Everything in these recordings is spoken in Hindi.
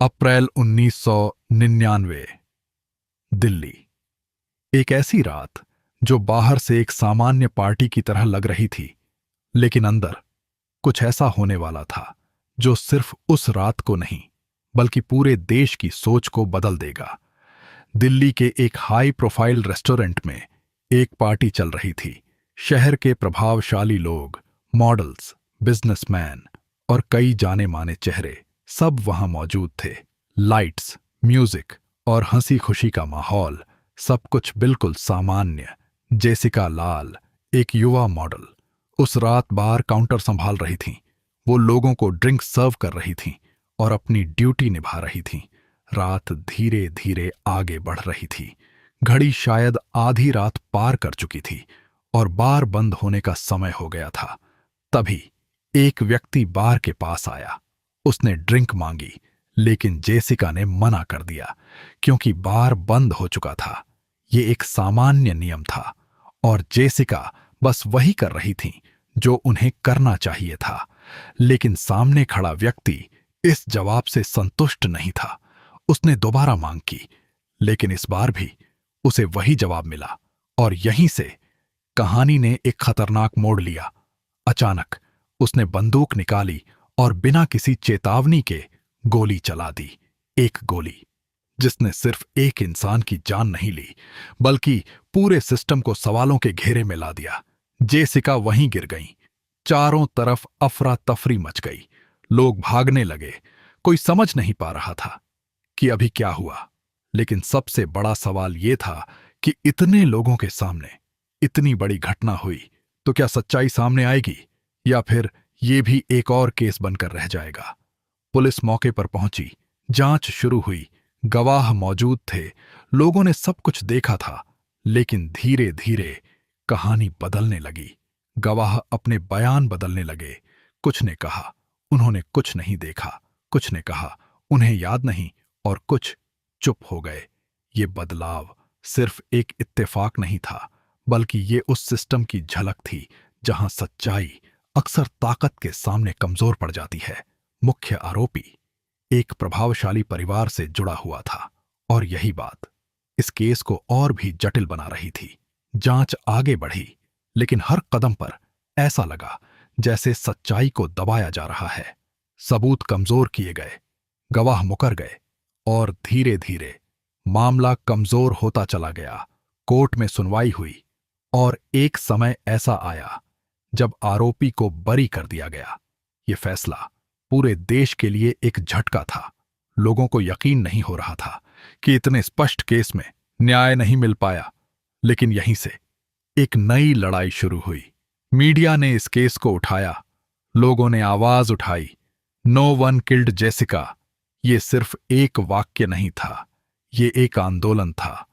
अप्रैल 1999। दिल्ली। एक ऐसी रात जो बाहर से एक सामान्य पार्टी की तरह लग रही थी, लेकिन अंदर कुछ ऐसा होने वाला था जो सिर्फ उस रात को नहीं बल्कि पूरे देश की सोच को बदल देगा। दिल्ली के एक हाई प्रोफाइल रेस्टोरेंट में एक पार्टी चल रही थी। शहर के प्रभावशाली लोग, मॉडल्स, बिजनेसमैन और कई जाने माने चेहरे सब वहां मौजूद थे। लाइट्स, म्यूजिक और हंसी खुशी का माहौल, सब कुछ बिल्कुल सामान्य। जेसिका लाल, एक युवा मॉडल, उस रात बार काउंटर संभाल रही थीं। वो लोगों को ड्रिंक सर्व कर रही थीं और अपनी ड्यूटी निभा रही थीं। रात धीरे धीरे आगे बढ़ रही थी। घड़ी शायद आधी रात पार कर चुकी थी और बार बंद होने का समय हो गया था। तभी एक व्यक्ति बार के पास आया। उसने ड्रिंक मांगी, लेकिन जेसिका ने मना कर दिया क्योंकि बार बंद हो चुका था। ये एक सामान्य नियम था और जेसिका बस वही कर रही थी जो उन्हें करना चाहिए था। लेकिन सामने खड़ा व्यक्ति इस जवाब से संतुष्ट नहीं था। उसने दोबारा मांग की, लेकिन इस बार भी उसे वही जवाब मिला। और यहीं से कहानी ने एक खतरनाक मोड़ लिया। अचानक उसने बंदूक निकाली और बिना किसी चेतावनी के गोली चला दी। एक गोली जिसने सिर्फ एक इंसान की जान नहीं ली, बल्कि पूरे सिस्टम को सवालों के घेरे में ला दिया। जेसिका वहीं गिर गईं। चारों तरफ अफरा तफरी मच गई। लोग भागने लगे। कोई समझ नहीं पा रहा था कि अभी क्या हुआ। लेकिन सबसे बड़ा सवाल यह था कि इतने लोगों के सामने इतनी बड़ी घटना हुई तो क्या सच्चाई सामने आएगी, या फिर यह भी एक और केस बनकर रह जाएगा। पुलिस मौके पर पहुंची। जांच शुरू हुई। गवाह मौजूद थे। लोगों ने सब कुछ देखा था। लेकिन धीरे धीरे कहानी बदलने लगी। गवाह अपने बयान बदलने लगे। कुछ ने कहा उन्होंने कुछ नहीं देखा, कुछ ने कहा उन्हें याद नहीं, और कुछ चुप हो गए। ये बदलाव सिर्फ एक इत्तेफाक नहीं था, बल्कि ये उस सिस्टम की झलक थी जहां सच्चाई अक्सर ताकत के सामने कमजोर पड़ जाती है। मुख्य आरोपी एक प्रभावशाली परिवार से जुड़ा हुआ था, और यही बात इस केस को और भी जटिल बना रही थी। जांच आगे बढ़ी, लेकिन हर कदम पर ऐसा लगा जैसे सच्चाई को दबाया जा रहा है। सबूत कमजोर किए गए, गवाह मुकर गए, और धीरे धीरे मामला कमजोर होता चला गया। कोर्ट में सुनवाई हुई, और एक समय ऐसा आया जब आरोपी को बरी कर दिया गया। यह फैसला पूरे देश के लिए एक झटका था। लोगों को यकीन नहीं हो रहा था कि इतने स्पष्ट केस में न्याय नहीं मिल पाया। लेकिन यहीं से एक नई लड़ाई शुरू हुई। मीडिया ने इस केस को उठाया। लोगों ने आवाज उठाई, नो वन किल्ड जेसिका। ये सिर्फ एक वाक्य नहीं था, ये एक आंदोलन था।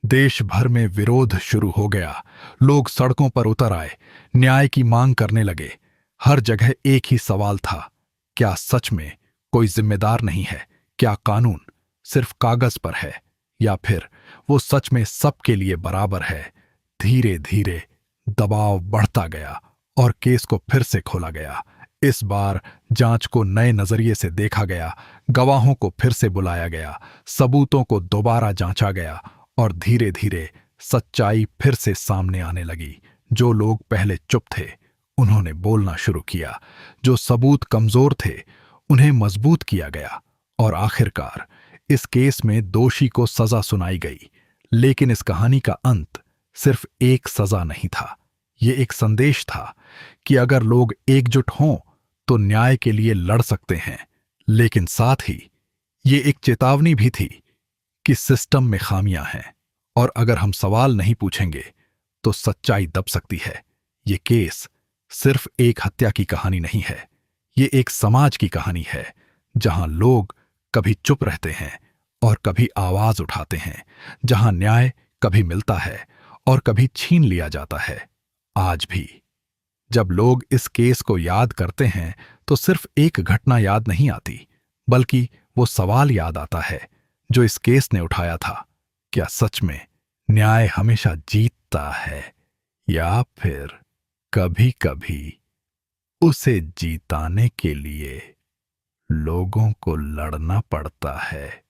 देश भर में विरोध शुरू हो गया। लोग सड़कों पर उतर आए, न्याय की मांग करने लगे। हर जगह एक ही सवाल था, क्या सच में कोई जिम्मेदार नहीं है? क्या कानून सिर्फ कागज पर है, या फिर वो सच में सबके लिए बराबर है? धीरे धीरे दबाव बढ़ता गया और केस को फिर से खोला गया। इस बार जांच को नए नजरिए से देखा गया। गवाहों को फिर से बुलाया गया, सबूतों को दोबारा जांचा गया, और धीरे धीरे सच्चाई फिर से सामने आने लगी। जो लोग पहले चुप थे उन्होंने बोलना शुरू किया। जो सबूत कमजोर थे उन्हें मजबूत किया गया, और आखिरकार इस केस में दोषी को सजा सुनाई गई। लेकिन इस कहानी का अंत सिर्फ एक सजा नहीं था, ये एक संदेश था कि अगर लोग एकजुट हों तो न्याय के लिए लड़ सकते हैं। लेकिन साथ ही ये एक चेतावनी भी थी कि सिस्टम में खामियां हैं, और अगर हम सवाल नहीं पूछेंगे तो सच्चाई दब सकती है। ये केस सिर्फ एक हत्या की कहानी नहीं है, ये एक समाज की कहानी है जहां लोग कभी चुप रहते हैं और कभी आवाज उठाते हैं, जहां न्याय कभी मिलता है और कभी छीन लिया जाता है। आज भी जब लोग इस केस को याद करते हैं तो सिर्फ एक घटना याद नहीं आती, बल्कि वो सवाल याद आता है जो इस केस ने उठाया था, क्या सच में न्याय हमेशा जीतता है, या फिर कभी-कभी उसे जीताने के लिए लोगों को लड़ना पड़ता है।